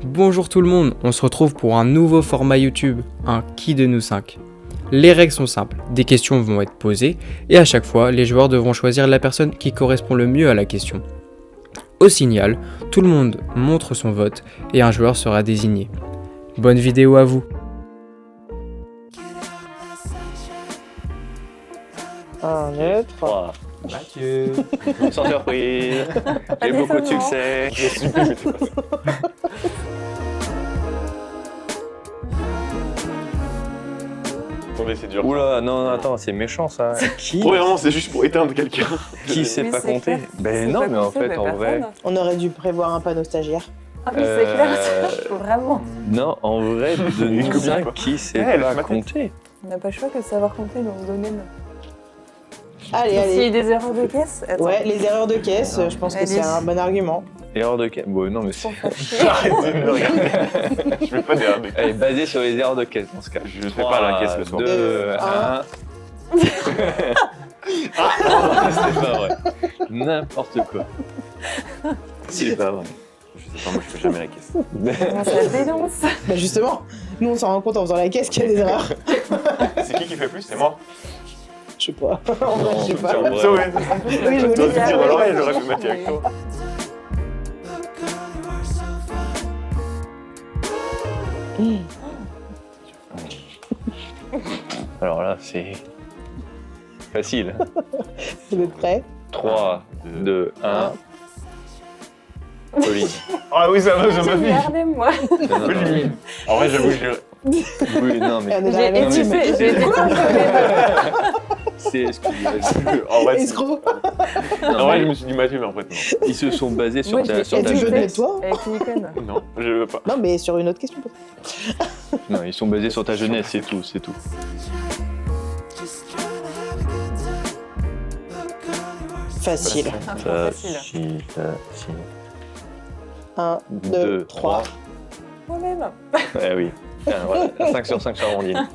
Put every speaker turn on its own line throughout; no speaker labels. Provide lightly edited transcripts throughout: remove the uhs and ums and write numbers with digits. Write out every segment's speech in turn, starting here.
Bonjour tout le monde, on se retrouve pour un nouveau format YouTube, un Qui de nous 5. Les règles sont simples, des questions vont être posées et à chaque fois, les joueurs devront choisir la personne qui correspond le mieux à la question. Au signal, tout le monde montre son vote et un joueur sera désigné. Bonne vidéo à vous.
Un, deux, trois.
Mathieu, sans surprise, j'ai beaucoup de succès.
Attendez, c'est dur.
Oula, non, attends, c'est méchant ça. Qui
Premièrement, c'est juste pour éteindre quelqu'un.
Qui sait
Mais
pas
c'est
compter
clair.
Ben
C'est
non,
pas
mais en
compté,
fait, en vrai.
personne.
On aurait dû prévoir un panneau stagiaire.
Ah oui, c'est clair,
Euh,
vraiment.
Non, en vrai, de
Une
nous
copine,
cinq,
quoi.
qui sait
Ouais,
pas
laisse ma tête.
compter
On n'a pas le choix que de savoir compter dans ce domaine.
Allez,
S'il y a
allez.
des erreurs de caisse, attends.
Ouais, les erreurs de caisse, je pense que
Allez.
c'est un bon argument.
Erreur de caisse. Bon, non, mais c'est.
Pour faire chier.
Arrêtez de me regarder. Je fais pas d'erreur de caisse.
Elle est basée sur les erreurs de caisse dans ce cas.
Je fais pas la caisse le soir.
2,
Un.
1. C'est pas vrai. N'importe quoi. C'est pas vrai.
Je sais pas, moi je fais jamais la caisse.
Comment ça dénonce.
Bah justement, nous on s'en rend compte en faisant la caisse qu'il y a des erreurs.
C'est qui fait plus? C'est moi.
Je sais pas. En vrai, je sais pas.
Non,
Ça, ouais.
Oui, je me
Toi,
dis.
tu dire dans l'oreille, j'aurais pu Mathieu avec toi.
Alors là, c'est facile.
Vous êtes prêts?
3, 2, 1. Pauline.
Ah oui, ça va,
J'ai
vu.
regardé, moi.
Non, non, non.
En vrai, j'avoue, je
Oui, non, mais
On est dans
J'ai
la même team.
étouffé, j'ai été
c'est. Excusez-moi.
En vrai,
Escroc.
en vrai, je me suis dit Mathieu, mais en fait,
Ils se sont basés sur
Moi,
ta,
je
sur
Et
ta
tu veux
jeunesse.
mettre toi?
avec Nikon.
non. Non, je veux pas.
Non, mais sur une autre question. peut-être.
Non, ils sont basés sur ta jeunesse, c'est tout, c'est tout.
Facile.
Ah, trop facile.
Facile, facile.
1, 2, 3.
Moi-même.
Eh oui. Ah, voilà. 5 sur 5 sur Amandine.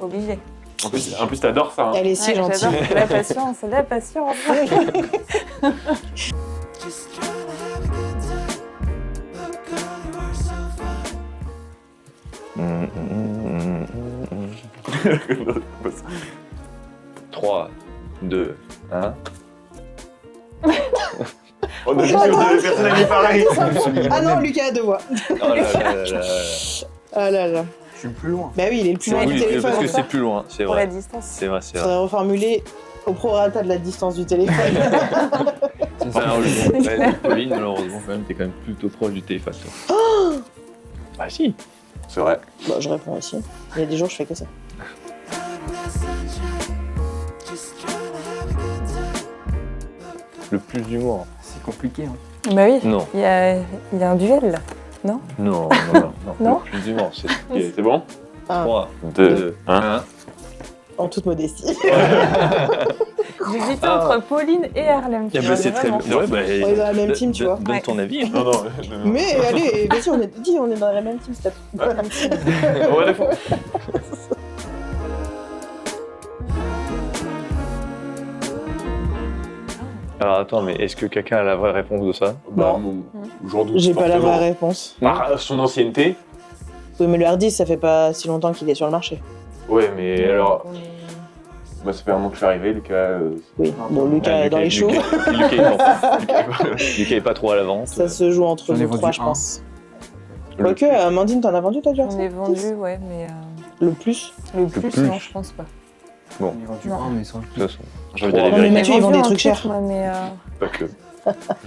Obligé.
En plus t'adores ça. Hein.
Elle est si
Ouais,
gentille.
j'adore. La patience, la patience.
Mm, 3, 2, 1.
On a dit sur des personnes qui pareil.
Ah non, Lucas a deux voix.
Oh là là là là.
Ah là là.
Je suis plus loin.
Bah oui, il est le plus loin du
Oui,
téléphone.
parce que c'est plus loin, c'est
Pour la
vrai.
distance.
C'est vrai, c'est vrai.
Faudrait reformuler au prorata de la distance du téléphone.
Malheureusement, ouais, Pauline, malheureusement, quand même, t'es quand même plutôt proche du téléphone. toi. Ah si.
C'est vrai.
Bon, je réponds aussi. Il y a des jours, je fais que ça.
Le plus d'humour.
C'est compliqué. Hein.
Bah oui,
Non,
il y a un duel là.
non, non, non.
Non.
Le plus d'humour, c'est
Ok, c'est bon?
3,
2,
2,
1.
1.
En toute modestie.
J'hésitais entre Pauline et Harlem. tu
Ah
vois,
bah, c'est très
vraiment.
bien. Ouais, bah,
On est dans la même team, tu vois.
Donne ton avis.
Non, non.
Mais allez, vas-y, on est dit, on est dans la même team, stop.
On va défendre.
Alors attends, mais est-ce que quelqu'un a la vraie réponse de ça?
Bah, j'en doute.
J'ai pas la
fortement.
vraie réponse.
Par son ancienneté.
Oui, mais le hard disk, ça fait pas si longtemps qu'il est sur le marché.
Ouais, mais alors. Bah, ça fait un moment que je suis arrivé, Lucas.
Oui, bon, Lucas est dans les choux.
Lucas est pas trop à la vente.
Ça se joue entre
J'en ai
nous
vendu
trois, je
un.
pense. Quoique, Amandine, t'en as vendu toi, du hard
On est
disk
vendu, ouais, mais
Le plus.
le plus,
plus.
non, je pense pas.
Bon,
J'en ai vendu
Non.
un, mais sans le
de
plus.
toute façon, j'ai envie d'aller
Non, mais
vérifier.
Mathieu, ils vendent des trucs
chers.
chers.
Moi, mais
Pas que.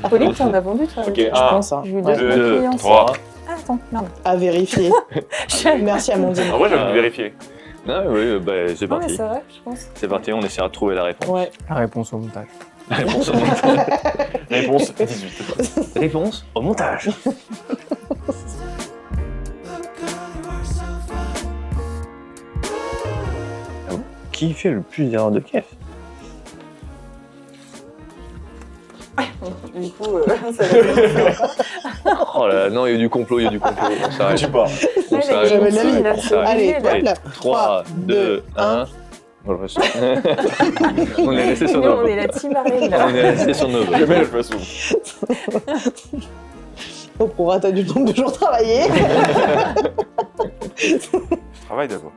Pauline, t'en as vendu toi
Ok,
aussi.
Je pense, hein.
J'ai eu
Ouais.
2 clients.
3.
Ah, attends, merde.
À vérifier. Merci, Amandine.
En vrai, j'avais vérifié.
Ah oui, bah c'est
Non, mais
parti.
c'est vrai, je pense.
C'est parti, on essaiera de trouver la réponse.
Ouais.
La réponse au montage.
Réponse au montage.
Réponse 18.
Réponse au montage. Qui fait le plus d'erreurs de caisse?
Du coup, ça va.
Oh là là, non, il y a du complot, il y a du complot. On s'arrête.
Tu pars.
On s'arrête.
Jamais de la vie.
On s'arrête.
Allez,
Allez,
hop là.
3, 2, 1. On est resté sur
Nous,
nos
on est la team Harlem
On
là.
est resté sur nos
Jamais je me souviens.
Au prorata du nombre de jours travaillés.
Je travaille d'abord.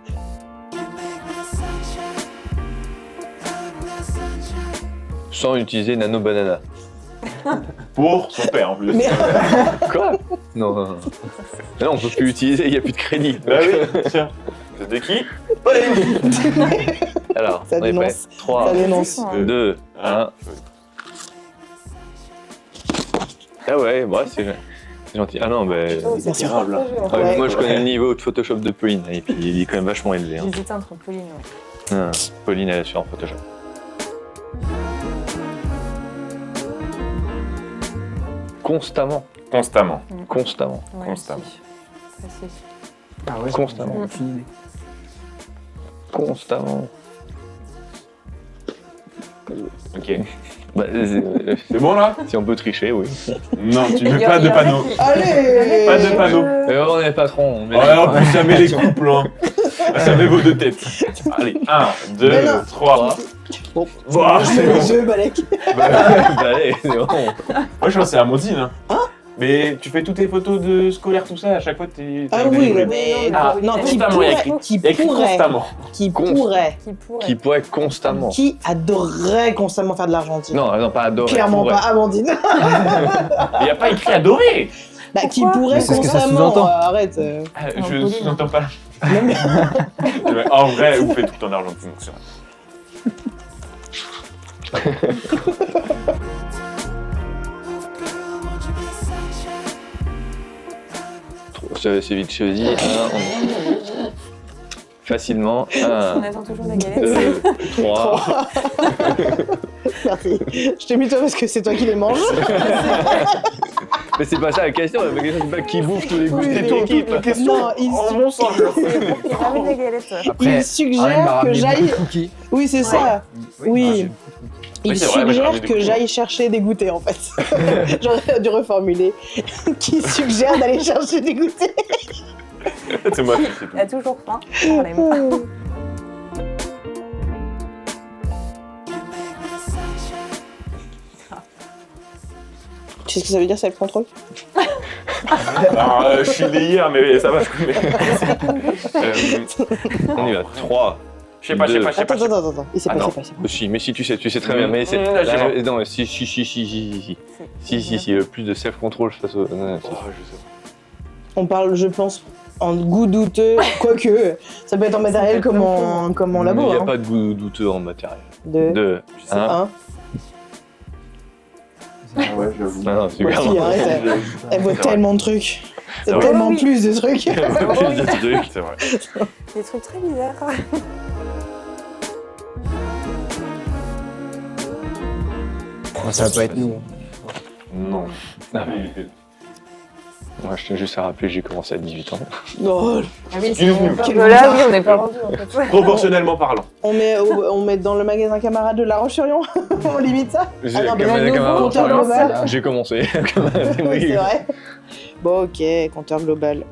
Sans utiliser Nano Banana.
Pour son père en plus.
Mais
Quoi? Non, non, non. Mais non, on peut plus utiliser, il n'y a plus de crédit.
Bah oui, tiens. C'est de qui?
Alors,
Ça
on est prêt.
dénonce.
3,
ça dénonce.
2, 1. Ah ouais, bah c'est gentil. Ah non, bah...
Merci.
grave, là.
ouais,
Ouais.
moi je connais le niveau de Photoshop de Pauline, et puis il est quand même vachement élevé. Hein.
J'hésitais entre Pauline, ouais.
Ah, Pauline elle est sur Photoshop. Constamment.
Constamment.
Constamment.
Ouais,
Constamment.
si. Facile.
Ah ouais,
Constamment.
aucune idée.
Constamment.
Ok.
Bah,
C'est bon là?
si on peut tricher, oui.
Non, tu
Il
veux
y a-
pas
il
de
y en a
panneau.
qui-
Allez
Pas de panneau.
On est patron. Mais...
Ouais, en plus, jamais les couples, hein. Jamais vos deux têtes. Allez, 1, 2,
Mais non.
3.
Bon,
Bah,
je
c'est
mets
bon.
les yeux, Balek.
bah, allez, c'est bon.
Moi, je pense que c'est Amandine. Hein. Mais tu fais toutes tes photos de scolaire, tout ça, à chaque fois, t'es.
Ah
t'as
oui,
des-
mais
Ah,
non, qui
constamment, il y a écrit.
pourrait, qui
Il y a écrit
pourrait,
constamment.
qui
Const-
pourrait,
Qui pourrait.
Qui pourrait constamment.
qui adorerait constamment faire de l'argentine.
Non, non, pas adorer.
Clairement
pourrait.
pas Amandine.
Il n'y a pas écrit adorer.
Bah, qui
Pourquoi
pourrait
Mais c'est ce que ça
constamment.
sous-entend.
Arrête.
Je
Pauline.
n'entends pas.
Non, mais-
Ouais, en vrai, vous faites tout en Argentine, c'est vrai.
C'est vite choisi. Facilement.
On
1,
attend toujours la galette.
2, 3.
Merci. Je t'ai mis toi parce que c'est toi qui les manges.
Mais c'est pas ça la question. La question, c'est pas qui bouffe tous les goûts
Oui,
de
mais-
ton équipe.
Non,
En mon sens, je
Il ramène la galette.
Après,
il
Arlène m'a
suggère que
ramené
j'aille.
beaucoup de cookies.
Oui, c'est ça. Oui. Il
Oui, c'est vrai, moi, j'ai
suggère
ramené des
que
cookies.
j'aille chercher des goûters en fait. J'aurais dû reformuler. Qui suggère d'aller chercher des goûters.
C'est moi, c'est tout.
Elle a toujours faim. On l'aime.
Tu sais ce que ça veut dire, c'est le contrôle?
Alors, je suis né hier, mais ça va, je connais.
On y va. 3.
Je sais pas.
Attends. Il s'est
Ah
pas,
non.
c'est pas.
Aussi, mais si tu sais très bien. Mais c'est.
Là, j'ai pas.
Non, si. Si, le plus de self-control face au. Non,
Oh, je sais.
On parle, je pense, en goût douteux, quoique ça peut être en matériel comme en labo.
Il n'y a
hein.
pas de goût douteux en matériel.
De
2, 1.
un.
Ouais, j'avoue.
Non, non, c'est
Ouais,
grave.
si, arrête, elle voit
C'est
tellement de trucs. C'est
vrai.
tellement
Oui.
plus de trucs.
Plus de trucs.
C'est vrai.
Des trucs très bizarres.
Ça va pas être nous.
Non.
Ah, Moi, je tiens juste à rappeler, j'ai commencé à 18 ans.
Non,
Ah oui,
Excuse-nous.
on
Quel
part de là,
bizarre.
oui, on n'est pas rendu en fait.
Proportionnellement parlant.
on met dans le magasin camarade de La Roche-sur-Yon. On limite ça. Ah non, mais
Comme
un
un
nouveau
camarade,
compteur
voilà.
global.
J'ai commencé.
Oui, c'est vrai. Bon, ok, compteur global.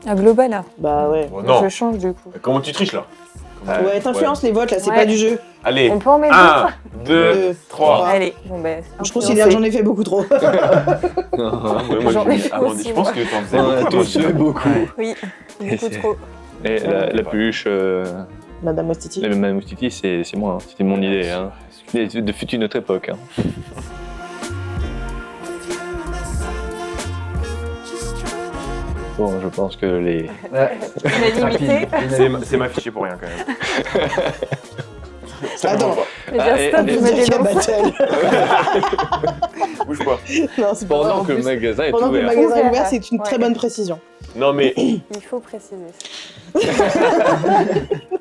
Un global là.
Bah ouais.
Bon, non.
Je change du coup.
Comment tu triches là?
Ouais, t'influences les votes là, c'est
Ouais.
pas du jeu.
Allez.
On peut en mettre
1, 2,
Deux,
3.
Allez, bon ben.
Je considère que j'en ai fait beaucoup trop.
Ouais, moi,
J'en ai fait
Amandine,
aussi,
je pense
moi.
que t'en faisais
On a
beaucoup.
tous fait beaucoup.
Oui,
Et
beaucoup
c'est-
trop.
Et la peluche,
Madame Wastiti.
le Mamoustiti, c'est moi. Hein. C'était mon idée. Hein. De fut une autre époque. Hein. Bon, je pense que les.
L'unanimité.
C'est ma fichée pour rien quand même. Ça
Attends.
me va
Mais
Ah,
dire stop,
et-
je
Dire
me
qu'il y a
dénonce.
battle.
pas. Bouge pas.
Non, c'est pas vrai.
Pendant
en
que le
plus.
magasin est
Pendant que le
ouvert.
magasin est
Ouvert.
ouvert, c'est une très
Ouais.
bonne précision.
Non mais
Il faut préciser.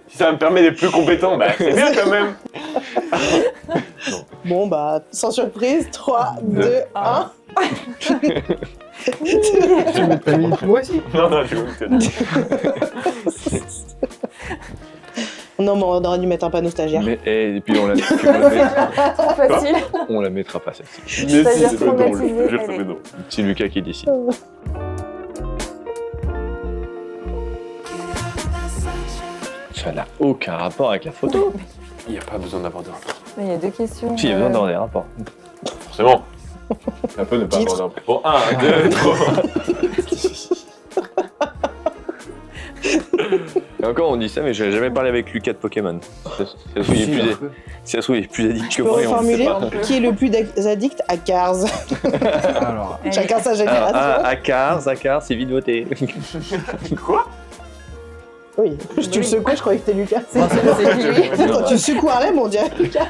si ça me permet d'être plus compétent, bah c'est bien quand même.
Bon, bah, sans surprise, 3, 2, 1.
Moi aussi.
Non, je vous le dis.
Non, mais on aurait dû mettre un panneau stagiaire.
Mais, et puis on la mettra,
Trop facile.
on la mettra pas celle-ci.
Mais si,
C'est-à-dire
c'est pas drôle.
traumatisé,
Je
allez.
ferai non.
C'est Lucas qui décide. Ça n'a aucun rapport avec la photo.
Il n'y a pas besoin d'avoir de rapport.
Mais il y a deux questions.
Si, il y a besoin d'avoir des rapports.
Forcément. Ça peut ne pas
Titre.
avoir d'impôt. Bon, 1, 2, 3.
Et encore, on dit ça, mais j'ai jamais parlé avec Lucas de Pokémon. Ça se trouve, il est plus addict
Je
que
peux
moi. et on le sait
reformuler.
pas.
Qui est le plus addict à Cars?
Alors,
Chacun sa
Alors,
génération.
à Cars, c'est vite voté.
Quoi?
Oui, tu le secoues, je croyais que c'était Lucas.
C'est qui
Quand tu secoues Harlem, on dirait Lucas.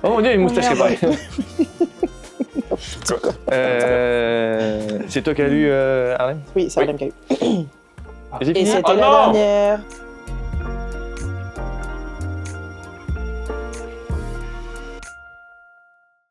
Oh mon dieu, une moustache
merde.
séparée. C'est toi qui as lu Harlem?
Oui, c'est Harlem qui a eu.
J'ai
Et
fini.
c'était
Oh
la
non
dernière.